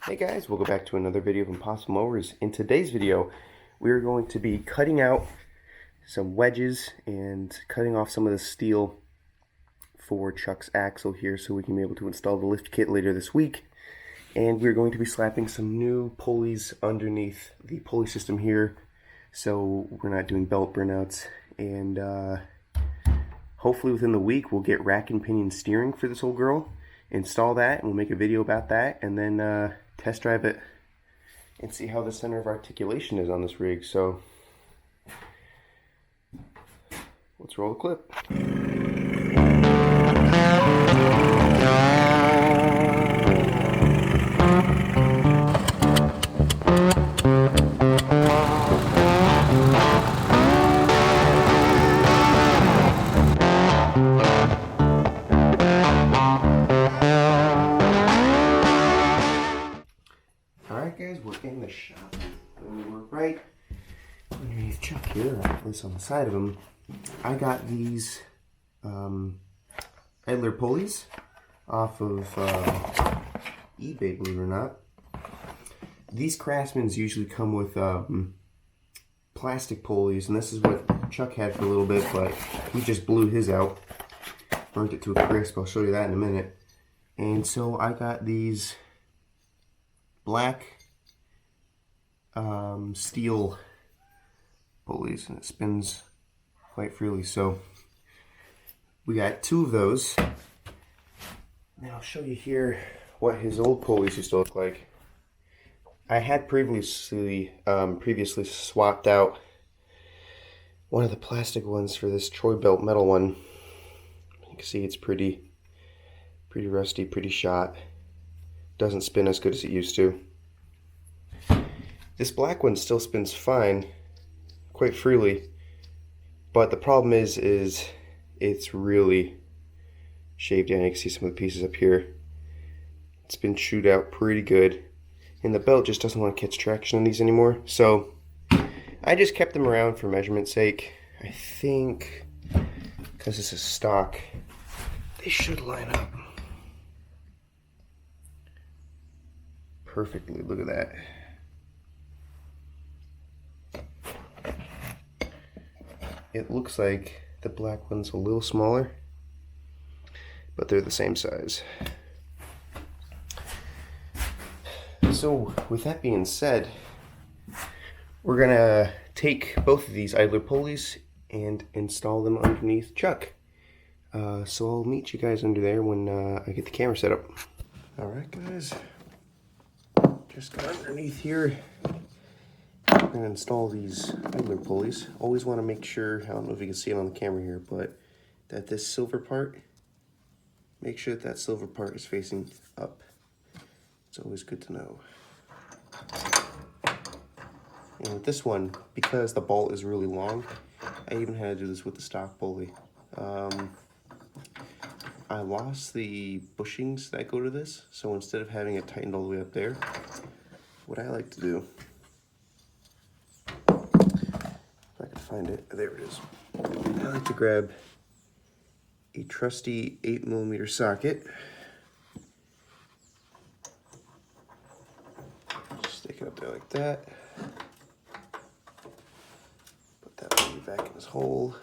Hey guys, welcome back to another video of Impossible Mowers. In today's video, we're going to be cutting out some wedges and cutting off some of the steel for Chuck's axle here so we can be able to install the lift kit later this week. And we're going to be slapping some new pulleys underneath the pulley system here so we're not doing belt burnouts. And hopefully within the week we'll get rack and pinion steering for this whole girl, install that, and we'll make a video about that, and then test drive it and see how the center of articulation is on this rig. So let's roll the clip. Alright guys, we're in the shop and we were right underneath Chuck here, or at least on the side of him. I got these Edler pulleys off of eBay, believe it or not. These Craftsman's usually come with plastic pulleys, and this is what Chuck had for a little bit, but he just blew his out, burnt it to a crisp. I'll show you that in a minute. And so I got these black steel pulleys, and it spins quite freely. So we got two of those. Now I'll show you here what his old pulleys used to look like. I had previously swapped out one of the plastic ones for this Troy-Bilt metal one. You can see it's pretty rusty, pretty shot. Doesn't spin as good as it used to. This black one still spins fine, quite freely, but the problem is it's really shaved down. You can see some of the pieces up here. It's been chewed out pretty good, and the belt just doesn't want to catch traction on these anymore. So I just kept them around for measurement's sake. I think because this is stock, they should line up perfectly. Look at that. It looks like the black one's a little smaller, but they're the same size. So with that being said, we're gonna take both of these Idler pulleys and install them underneath Chuck. So I'll meet you guys under there when I get the camera set up. Alright guys, just got underneath here. I'm going to install these Idler pulleys. Always want to make sure, I don't know if you can see it on the camera here, but that this silver part, make sure that silver part is facing up. It's always good to know. And with this one, because the bolt is really long, I even had to do this with the stock pulley. I lost the bushings that go to this, so instead of having it tightened all the way up there, what I like to do, if I can find it, there it is. I like to grab a trusty 8mm socket, stick it up there like that, put that pulley back in his hole,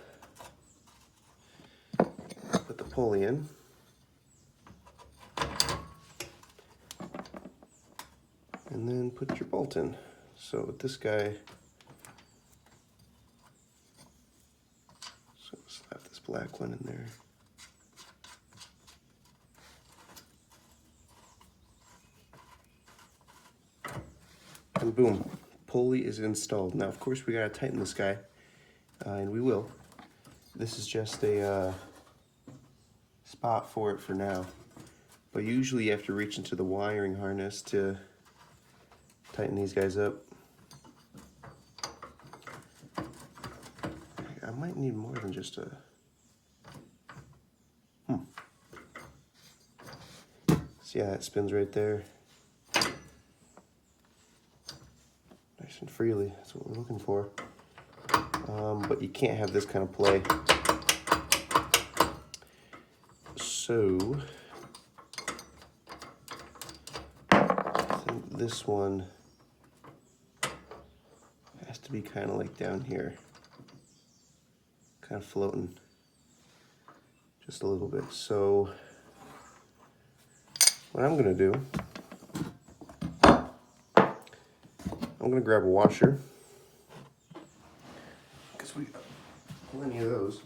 put the pulley in, and then put your bolt in. So with this guy, so slap this black one in there. And boom, pulley is installed. Now of course we gotta tighten this guy, and we will. This is just a spot for it for now. But usually you have to reach into the wiring harness to tighten these guys up. I might need more than just a... See how that spins right there? Nice and freely, that's what we're looking for. But you can't have this kind of play. So this one has to be kind of like down here, kind of floating just a little bit. So what I'm gonna do, I'm gonna grab a washer, because we got plenty of those.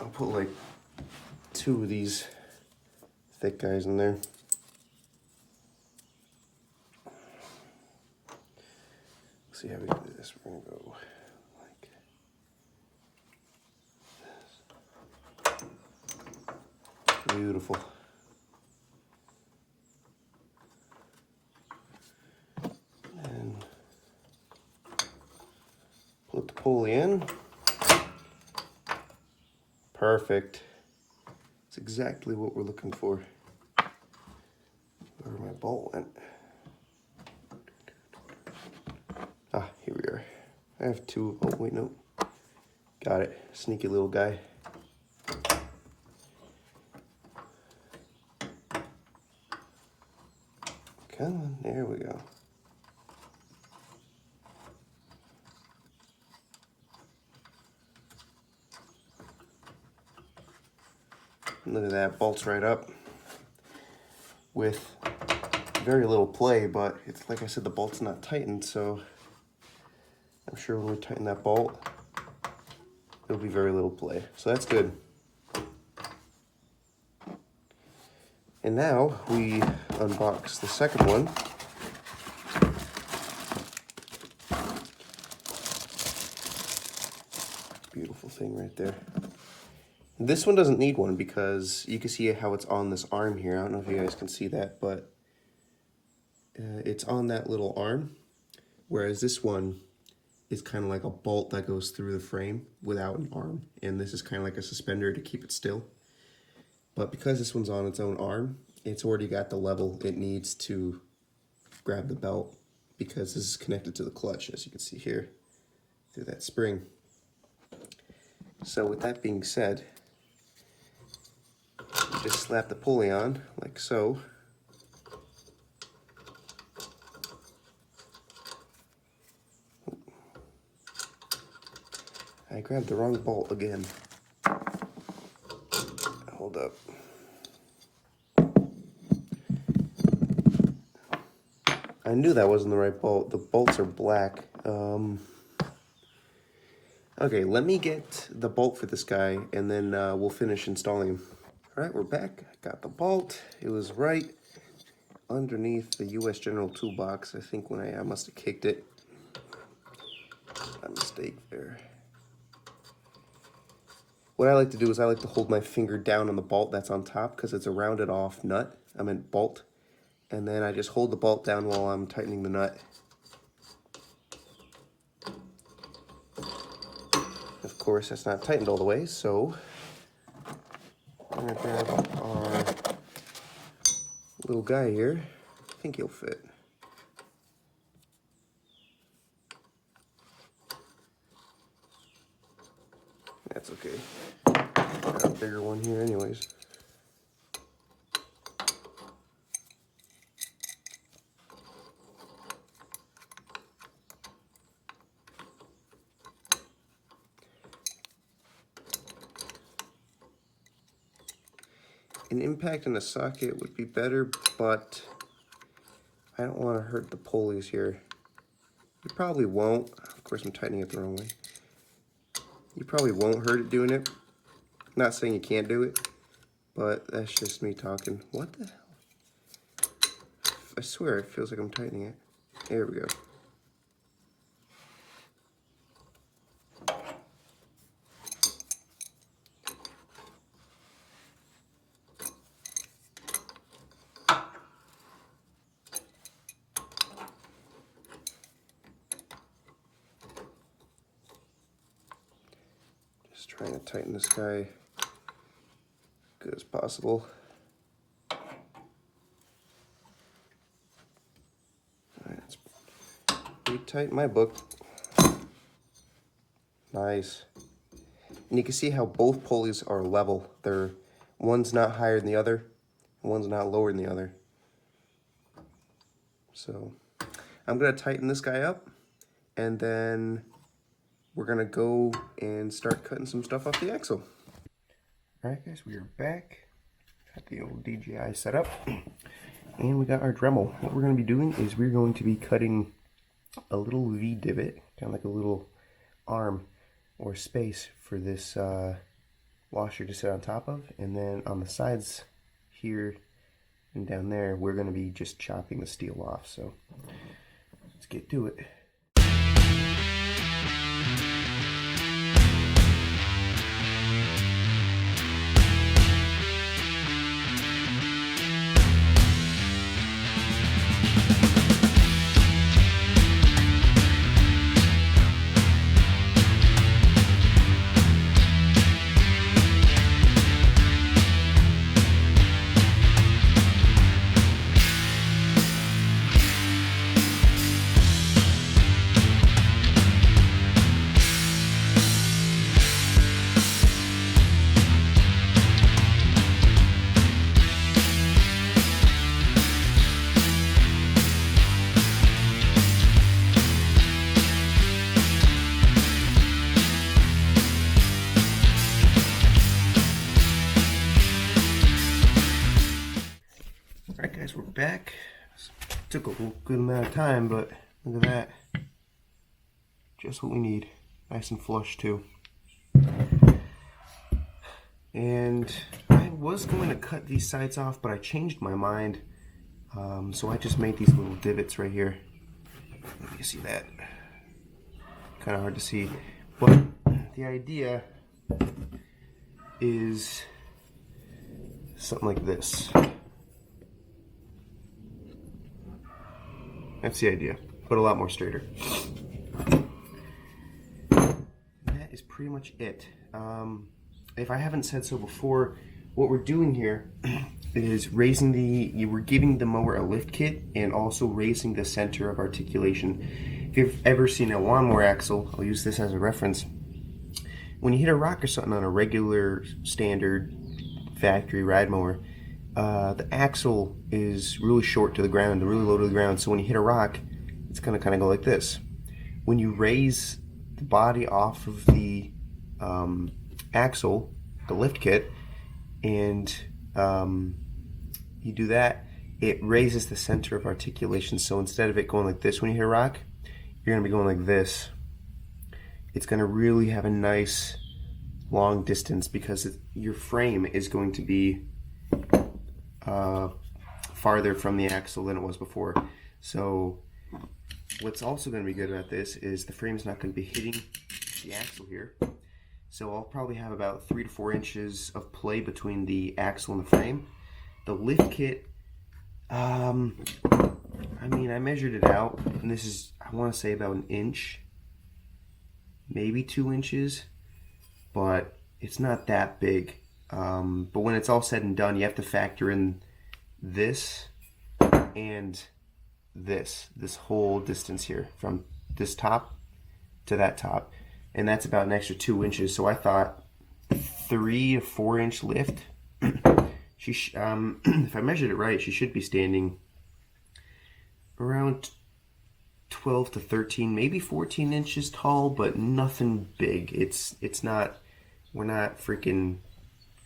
I'll put like 2 of these thick guys in there. Let's see how we do this. We're gonna go like this. Beautiful. And put the pulley in. Perfect. It's exactly what we're looking for. Where my bolt went. Ah, here we are. I have 2. Oh, wait, no. Got it. Sneaky little guy. Come on, there we go. Look at that, bolts right up with very little play, but it's like I said, the bolt's not tightened, so I'm sure when we tighten that bolt, there'll be very little play. So that's good. And now we unbox the second one. Beautiful thing right there. This one doesn't need one because you can see how it's on this arm here. I don't know if you guys can see that, but it's on that little arm, whereas this one is kind of like a bolt that goes through the frame without an arm, and this is kind of like a suspender to keep it still. But because this one's on its own arm, it's already got the level it needs to grab the belt, because this is connected to the clutch, as you can see here, through that spring. So with that being said, just slap the pulley on, like so. I grabbed the wrong bolt again. Hold up. I knew that wasn't the right bolt. The bolts are black. Okay, let me get the bolt for this guy, and then we'll finish installing him. All right, we're back. I got the bolt. It was right underneath the US General toolbox. I think when I must have kicked it. A mistake there. What I like to do is I like to hold my finger down on the bolt that's on top, because it's a rounded off nut. I meant bolt. And then I just hold the bolt down while I'm tightening the nut. Of course, that's not tightened all the way, so I'm gonna grab our little guy here. I think he'll fit. That's okay. Got a bigger one here anyways. An impact in the socket would be better, but I don't want to hurt the pulleys here. You probably won't. Of course, I'm tightening it the wrong way. You probably won't hurt it doing it. Not saying you can't do it, but that's just me talking. What the hell? I swear it feels like I'm tightening it. There we go. trying to tighten this guy good as possible. Alright, it's pretty tight in my book. Nice. And you can see how both pulleys are level. One's not higher than the other, and one's not lower than the other. So I'm gonna tighten this guy up, and then we're gonna go and start cutting some stuff off the axle. All right, guys, we are back. Got the old DJI set up, and we got our Dremel. What we're gonna be doing is we're going to be cutting a little V divot, kind of like a little arm or space for this washer to sit on top of, and then on the sides here and down there, we're going to be just chopping the steel off. So let's get to it. Alright guys, we're back. Took a good amount of time, but look at that. Just what we need. Nice and flush too. And I was going to cut these sides off, but I changed my mind. So I just made these little divots right here. You see that? Kind of hard to see. But the idea is something like this. That's the idea, but a lot more straighter. That is pretty much it. If I haven't said so before, what we're doing here is we're giving the mower a lift kit and also raising the center of articulation. If you've ever seen a lawnmower axle, I'll use this as a reference. When you hit a rock or something on a regular standard factory ride mower, the axle is really short to the ground, really low to the ground, so when you hit a rock, it's going to kind of go like this. When you raise the body off of the axle, the lift kit, and you do that, it raises the center of articulation. So instead of it going like this when you hit a rock, you're going to be going like this. It's going to really have a nice long distance because your frame is going to be farther from the axle than it was before. So what's also going to be good about this is the frame's not going to be hitting the axle here. So I'll probably have about 3 to 4 inches of play between the axle and the frame. The lift kit, I mean, I measured it out, and this is, I want to say about 1 inch, maybe 2 inches, but it's not that big. But when it's all said and done, you have to factor in this and this whole distance here from this top to that top, and that's about an extra 2 inches. So I thought 3 to 4 inch lift. If I measured it right, she should be standing around 12 to 13, maybe 14 inches tall, but nothing big. It's not, we're not freaking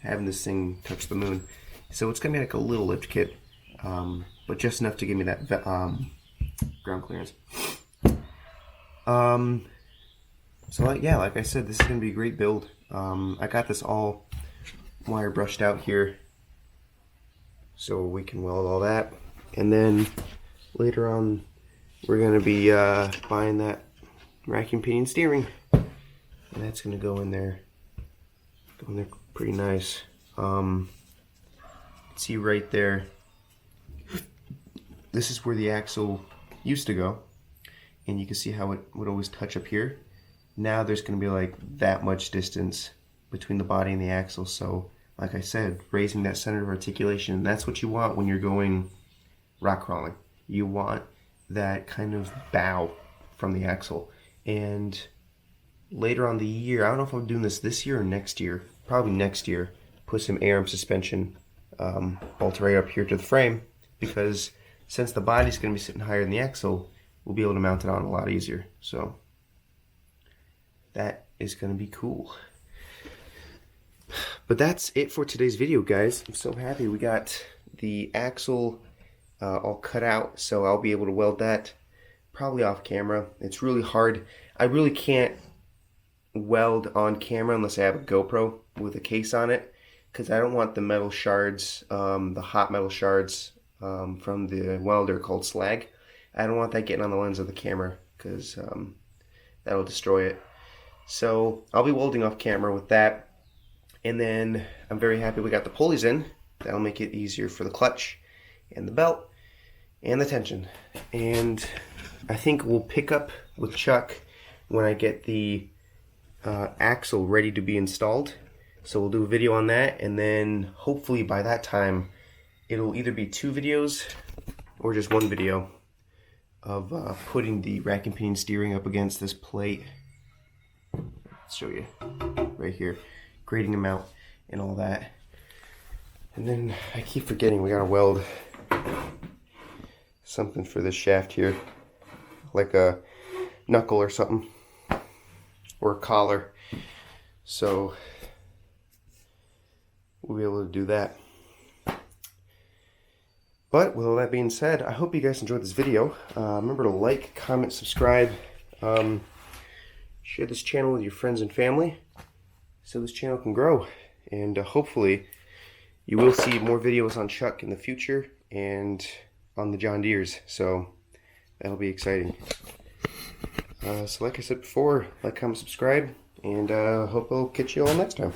having this thing touch the moon. So it's gonna be like a little lift kit, but just enough to give me that ground clearance. So yeah, like I said, this is gonna be a great build. I got this all wire brushed out here, so we can weld all that, and then later on we're gonna be buying that racking pinion steering, and that's gonna go in there pretty nice. See right there, this is where the axle used to go, and you can see how it would always touch up here. Now there's going to be like that much distance between the body and the axle. So like I said, raising that center of articulation, and that's what you want when you're going rock crawling. You want that kind of bow from the axle. And later on the year, I don't know if I'm doing this year or next year, probably next year, put some ARM suspension bolt right up here to the frame, because since the body's going to be sitting higher than the axle, we'll be able to mount it on a lot easier. So that is going to be cool. But that's it for today's video, guys. I'm so happy we got the axle all cut out, so I'll be able to weld that probably off camera. It's really hard. I really can't weld on camera unless I have a GoPro with a case on it, because I don't want the metal shards, the hot metal shards from the welder called slag. I don't want that getting on the lens of the camera, because that'll destroy it. So I'll be welding off camera with that. And then I'm very happy we got the pulleys in. That'll make it easier for the clutch and the belt and the tension. And I think we'll pick up with Chuck when I get the axle ready to be installed. So we'll do a video on that, and then hopefully by that time it'll either be 2 videos or just 1 video of putting the rack and pinion steering up against this plate. Let's show you right here, grading them out and all that. And then I keep forgetting we gotta weld something for this shaft here, like a knuckle or something, or a collar. So we'll be able to do that. But with all that being said, I hope you guys enjoyed this video. Remember to like, comment, subscribe, share this channel with your friends and family so this channel can grow. And hopefully you will see more videos on Chuck in the future and on the John Deeres. So that'll be exciting. So like I said before, like, comment, subscribe, and hope I'll catch you all next time.